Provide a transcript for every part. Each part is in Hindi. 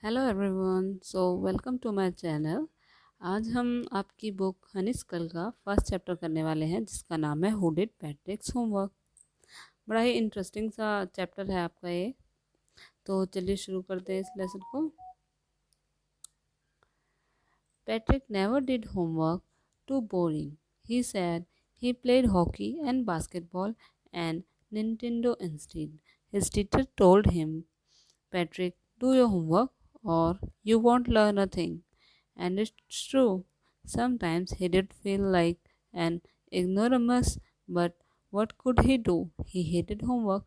Hello everyone, so welcome to my channel. आज हम आपकी बुक हनी स्कल का फर्स्ट चैप्टर करने वाले हैं जिसका नाम है हु डिड पैट्रिक्स होमवर्क। बड़ा ही इंटरेस्टिंग सा चैप्टर है आपका ये। तो चलिए शुरू करते हैं इस लेसन को। Patrick never did homework, too boring, he said. He played hockey and basketball and Nintendo instead. His teacher told him, Patrick, do your homework or you won't learn a thing. And it's true. Sometimes he did feel like an ignoramus, but what could he do? He hated homework.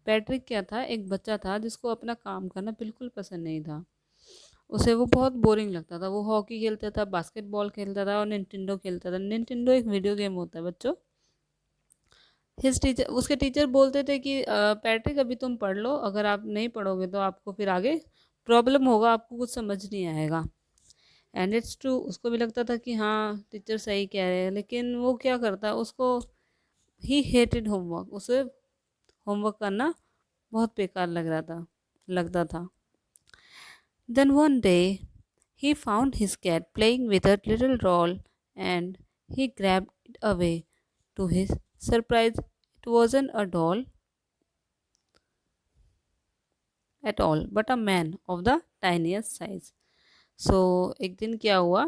Patrick क्या था, एक बच्चा था जिसको अपना काम करना बिल्कुल पसंद नहीं था। उसे वो बहुत बोरिंग लगता था। वो हॉकी खेलता था, बास्केटबॉल खेलता था और निंटेंडो खेलता था। निंटेंडो एक वीडियो गेम होता है बच्चों। हिज टीचर उसके टीचर बोलते थे कि पैट्रिक अभी तुम पढ़ लो, अगर आप नहीं पढ़ोगे तो आपको फिर आगे प्रॉब्लम होगा, आपको कुछ समझ नहीं आएगा। एंड इट्स ट्रू, उसको भी लगता था कि हाँ टीचर सही कह रहे हैं, लेकिन वो क्या करता, उसको ही हेटेड होमवर्क, उसे होमवर्क करना बहुत बेकार लगता था। Then one day he found his cat playing with a little doll and he grabbed it away. To his surprise, it wasn't a doll at all, but a man of the tiniest size. सो एक दिन क्या हुआ,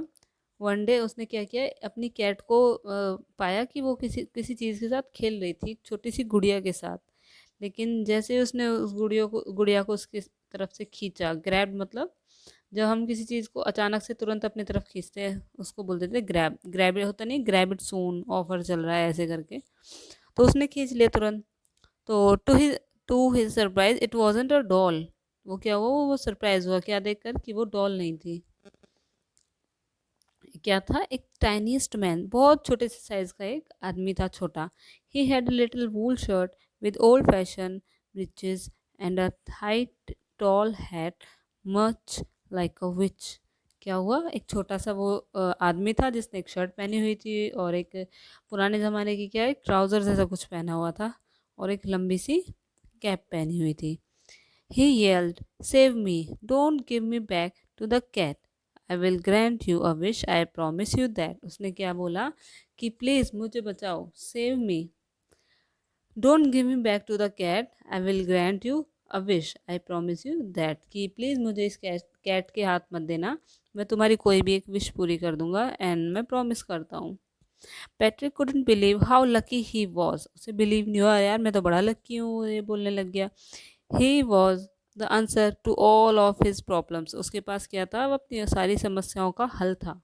वन डे उसने क्या किया, अपनी कैट को पाया कि वो किसी किसी चीज़ के साथ खेल रही थी, एक छोटी सी गुड़िया के साथ। लेकिन जैसे ही उसने उस गुड़िया को उसकी तरफ से खींचा, ग्रैब मतलब जब हम किसी चीज़ को अचानक से तुरंत अपनी तरफ खींचते हैं उसको बोलते थे ग्रैब। ग्रैब होता नहीं, ग्रैब इट सून, ऑफर चल रहा है ऐसे करके। तो उसने खींच लिया तुरंत। तो to his surprise it wasn't a doll. वो क्या हुआ, वो सरप्राइज हुआ क्या देखकर कि वो डॉल नहीं थी। क्या था, एक टाइनीस्ट मैन, बहुत छोटे से साइज का एक आदमी था, छोटा। He had little wool shirt with old fashion breeches and a height tall hat much like a witch. क्या हुआ, एक छोटा सा वो आदमी था जिसने एक शर्ट पहनी हुई थी और एक पुराने ज़माने की क्या, एक ट्राउज़र जैसा कुछ पहना हुआ था और एक लंबी सी कैप पहनी हुई थी। He yelled, Save me! Don't give me back to the cat. I will grant you a wish. I promise you that. उसने क्या बोला कि प्लीज़ मुझे बचाओ, save me, don't give me back to the cat, I will grant you a wish, I promise you that. कि प्लीज़ मुझे इस कैट के हाथ मत देना, मैं तुम्हारी कोई भी एक विश पूरी कर दूंगा एंड मैं प्रॉमिस करता हूँ। Patrick couldn't believe how lucky he was. उसे बिलीव नहीं हुआ, यार मैं तो बड़ा लकी हूँ, ये बोलने लग गया। He was the answer to all of his problems. उसके पास क्या था, वो अपनी सारी समस्याओं का हल था।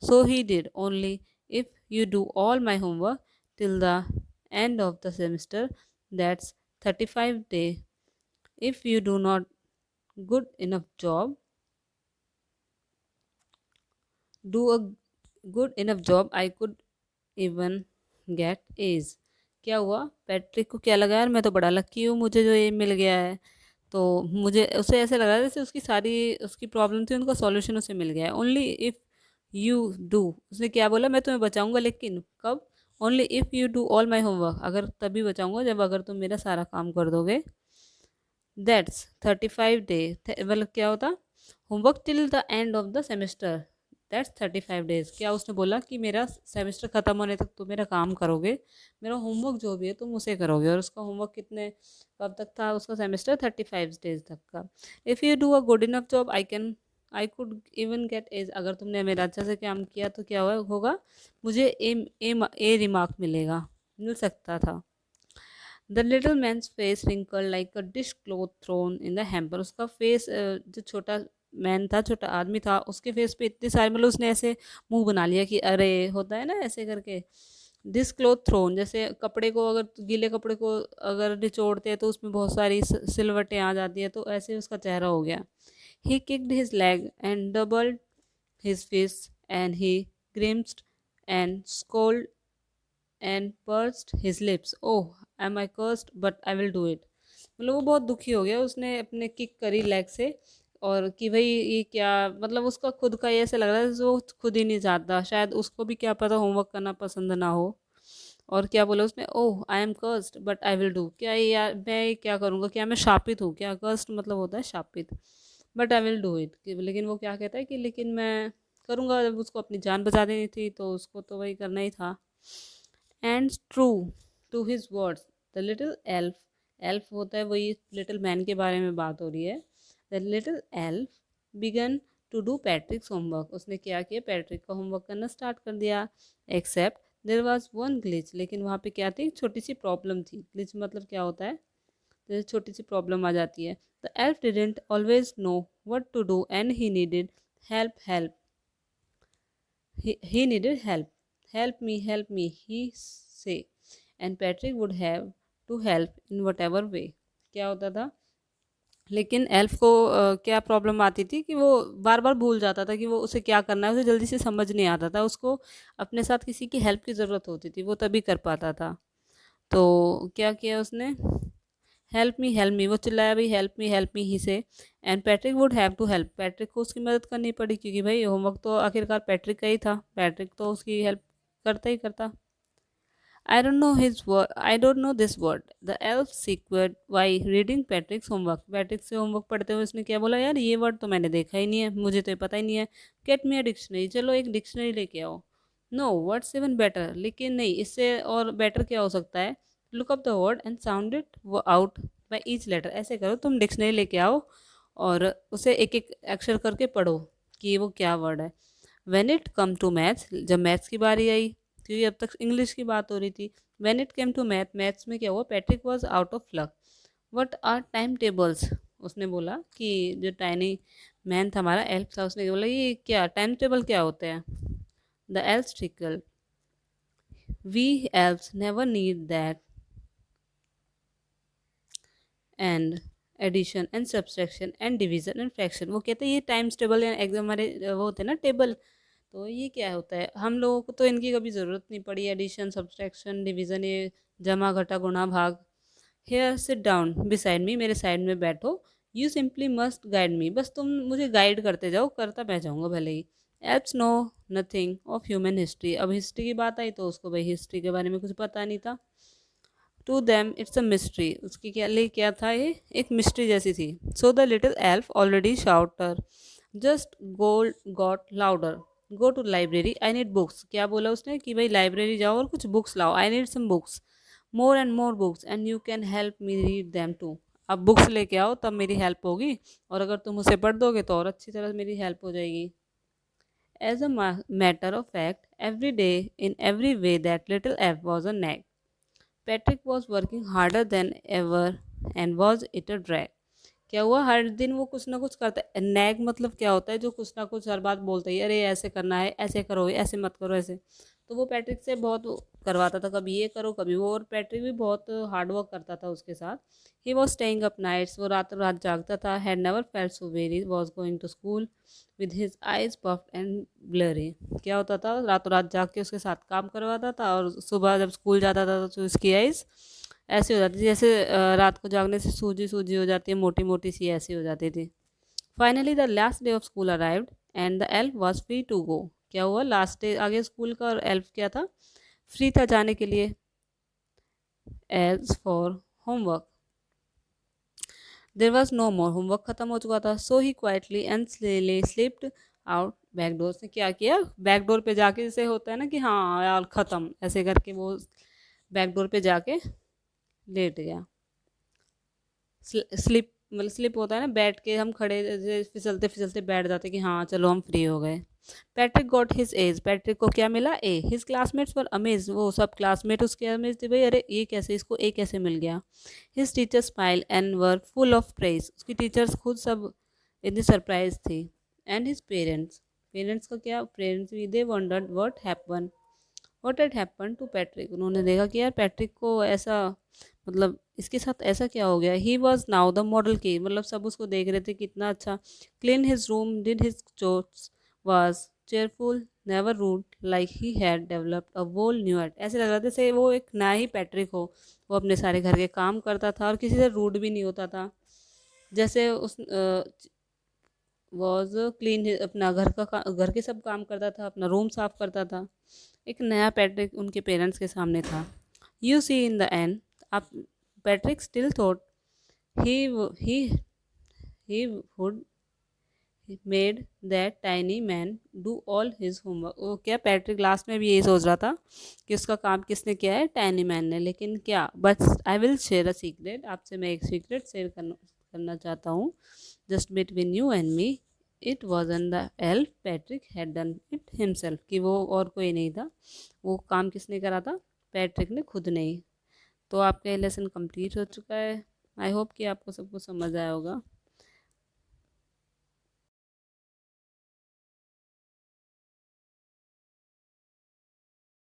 So he did only if you do all my homework till the end of the semester, that's 35 day. If you do not good enough job, do a good enough job, I could even get A's. क्या हुआ, पैट्रिक को क्या लगा, यार मैं तो बड़ा लकी हूँ, मुझे जो ये मिल गया है। तो मुझे उसे ऐसे लग रहा है जैसे उसकी सारी उसकी प्रॉब्लम थी, उनका सॉल्यूशन उसे मिल गया है। ओनली इफ़ यू डू, उसने क्या बोला, मैं तुम्हें बचाऊंगा लेकिन कब, only if you do all my homework, अगर तभी बचाऊंगा जब अगर तुम मेरा सारा काम कर दोगे। दैट्स 35 day, मतलब क्या होता, homework till the end of the semester, that's 35 days। क्या उसने बोला कि मेरा सेमेस्टर ख़त्म होने तक तुम मेरा काम करोगे, मेरा होमवर्क जो भी है तुम उसे करोगे। और उसका होमवर्क कितने कब तक था, उसका सेमेस्टर 35 days तक का। If you do a good enough job I could even get A's. अगर तुमने मेरा अच्छा से काम किया तो क्या होगा, मुझे ए रिमार्क मिलेगा, मिल सकता था। The little man's face wrinkle like a dish cloth thrown in the hamper. उसका फेस, जो छोटा मैन था, छोटा आदमी था, उसके फेस पे इतने सारे, मतलब उसने ऐसे मुंह बना लिया कि अरे, होता है ना ऐसे करके, डिश क्लोथ थ्रोन, जैसे कपड़े को, अगर गीले कपड़े को अगर निचोड़ते हैं तो उसमें बहुत सारी सिलवटें आ जाती है, तो ऐसे उसका चेहरा हो गया। He kicked his leg and doubled his fist and he grimaced and scowled and pursed his lips, oh am I cursed but I will do it. मतलब वो बहुत दुखी हो गया, उसने अपने किक करी लेग से, और कि भाई ये क्या, मतलब उसका खुद का ये ऐसे लग रहा है जैसे वो खुद ही नहीं चाहता, शायद उसको भी क्या पता होमवर्क करना पसंद ना हो। और क्या बोला उसने, oh I am cursed but I will do, क्या यार मैं क्या करूँगा, क्या मैं शापित हूँ क्या, कर्स्ड मतलब होता है शापित। But I will do it, लेकिन वो क्या कहता है कि लेकिन मैं करूँगा, जब उसको अपनी जान बचा देनी थी तो उसको तो वही करना ही था। And true to his words the little elf, elf होता है वही लिटिल मैन के बारे में बात हो रही है। The little elf began to do Patrick's homework, उसने क्या किया, पैट्रिक का होमवर्क करना स्टार्ट कर दिया। Except there was one glitch, लेकिन वहाँ पे क्या थी, छोटी सी प्रॉब्लम थी। ग्लिच मतलब क्या होता है, तो छोटी सी प्रॉब्लम आ जाती है। The elf didn't always know what to do and he needed help, he needed help me, he say, and Patrick would have to help in whatever way। क्या होता था, लेकिन एल्फ को क्या प्रॉब्लम आती थी कि वो बार बार भूल जाता था कि वो उसे क्या करना है, उसे जल्दी से समझ नहीं आता था, उसको अपने साथ किसी की हेल्प की ज़रूरत होती थी, वो तभी कर पाता था। तो क्या किया उसने, हेल्प मी वो चिल्लाया, भाई help me he said, and Patrick would have to help, Patrick को उसकी मदद करनी पड़ी, क्योंकि भाई होमवर्क तो आखिरकार पैट्रिक का ही था, पैट्रिक तो उसकी हेल्प करता ही करता। I don't know this word, the elf sequered while reading Patrick's homework, Patrick से होमवर्क पढ़ते हुए उसने क्या बोला, यार ये वर्ड तो मैंने देखा ही नहीं है, मुझे तो ये पता ही नहीं है। गेट मी अ डिक्शनरी, चलो एक डिक्शनरी लेके आओ। नो वर्ड्स इवन बेटर, लेकिन नहीं, इससे और बेटर क्या हो सकता है, look up the word and sound it out by each letter, ऐसे करो, तुम डिक्शनरी लेके आओ और उसे एक एक अक्षर करके पढ़ो कि वो क्या वर्ड है। When it come to maths, जब मैथ्स की बारी आई, क्योंकि अब तक इंग्लिश की बात हो रही थी, when it came to maths में क्या हुआ, Patrick was out of luck. What are time tables, उसने बोला कि जो टाइनी मैन था हमारा एल्फ था, उसने बोला ये क्या टाइम टेबल क्या होते हैं। The elf trickle, we elves never need that, and addition and subtraction and division and fraction, वो कहते हैं ये टाइम्स टेबल या एग्जाम हमारे वो होते हैं ना टेबल, तो ये क्या होता है, हम लोगों को तो इनकी कभी ज़रूरत नहीं पड़ी, एडिशन सब्सट्रैक्शन डिवीज़न, ये जमा घटा गुणा भाग। Here sit down beside me, मेरे साइड में बैठो। You simply must guide me, बस तुम मुझे गाइड करते जाओ, करता मैं जाऊँगा भले ही। Apes know nothing of human history, अब हिस्ट्री की बात आई तो उसको भाई हिस्ट्री के बारे में कुछ पता नहीं था। To them it's a mystery, उसके क्या लिए क्या था, ये एक मिस्ट्री जैसी थी। So the little elf already shouter just gold got louder, go to library I need books, क्या बोला उसने कि भाई लाइब्रेरी जाओ और कुछ बुक्स लाओ, I need some books, more and more books and you can help me read them too, अब बुक्स लेके आओ तब मेरी हेल्प होगी, और अगर तुम उसे पढ़ दोगे तो और अच्छी तरह मेरी हेल्प हो जाएगी। As a matter of fact every day in every way that little elf was a nag, Patrick was working harder than ever and was it a drag, क्या हुआ, हर दिन वो कुछ ना कुछ करता है। नैग मतलब क्या होता है, जो कुछ ना कुछ हर बात बोलता है, अरे ऐसे करना है, ऐसे करो, ऐसे मत करो, ऐसे, तो वो पैट्रिक से बहुत करवाता था, कभी ये करो कभी वो, और पैट्रिक भी बहुत हार्ड वर्क करता था उसके साथ। He was staying up nights, वो रात रात जागता था। Had never felt so very, was going to school with his eyes puffed and blurry, क्या होता था, रातों रात जाग के उसके साथ काम करवाता था, और सुबह जब स्कूल जाता था तो उसकी आइज़ ऐसी हो जाती थी जैसे रात को जागने से सूजी सूजी हो जाती है, मोटी मोटी सी ऐसी हो जाती थी। Finally the last day of school arrived and the elf was free to go, क्या हुआ, लास्ट डे आ गया स्कूल का, और एल्फ क्या था, फ्री था जाने के लिए। As for homework there was no more, homework खत्म हो चुका था। So he quietly and slyly slipped out back door, से क्या किया, बैक डोर पे जाके, जैसे होता है ना कि हाँ यार ख़त्म, ऐसे करके वो बैक डोर पे जाके लेट गया। स्लिप मतलब स्लिप होता है ना, बैठ के हम खड़े जैसे फिसलते फिसलते बैठ जाते कि हाँ चलो हम फ्री हो गए। Patrick got his age, Patrick को क्या मिला, ए। हिज क्लासमेट्स वर अमेज, वो सब क्लासमेट उसके अमेज थे, भाई अरे ये कैसे, इसको ए कैसे मिल गया। His teacher smile and were full of praise, उसकी टीचर्स खुद सब इतनी सरप्राइज थी। एंड हिज पेरेंट्स, पेरेंट्स का क्या, पेरेंट्स भी, they wondered what had happen to Patrick, उन्होंने देखा कि यार पैट्रिक को ऐसा, मतलब इसके साथ ऐसा क्या हो गया। He was now the model kid, मतलब सब उसको देख रहे थे कितना अच्छा, clean his room, did his chores, was cheerful, never rude, like he had developed a whole new at, ऐसे लग रहा था जैसे वो एक नया ही पैट्रिक हो, वो अपने सारे घर के काम करता था और किसी से रूड भी नहीं होता था। जैसे उस वॉज क्लीन, अपना घर के सब काम करता था, अपना रूम साफ करता था, एक नया पैट्रिक उनके पेरेंट्स के सामने था। You see in the end, आप, Patrick still thought he he he would made that tiny man do all his homework. वो क्या, पैट्रिक लास्ट में भी यही सोच रहा था कि उसका काम किसने किया है, टाइनी मैन ने। लेकिन क्या, but I will share a secret, आपसे मैं एक सीक्रेट शेयर करना चाहता हूँ, just between you and me. It wasn't the elf, Patrick had done it himself, कि वो और कोई नहीं था, वो काम किसने करा था, पैट्रिक ने खुद नहीं। तो आपका ये लेसन कंप्लीट हो चुका है। आई होप कि आपको सब कुछ समझ आया होगा।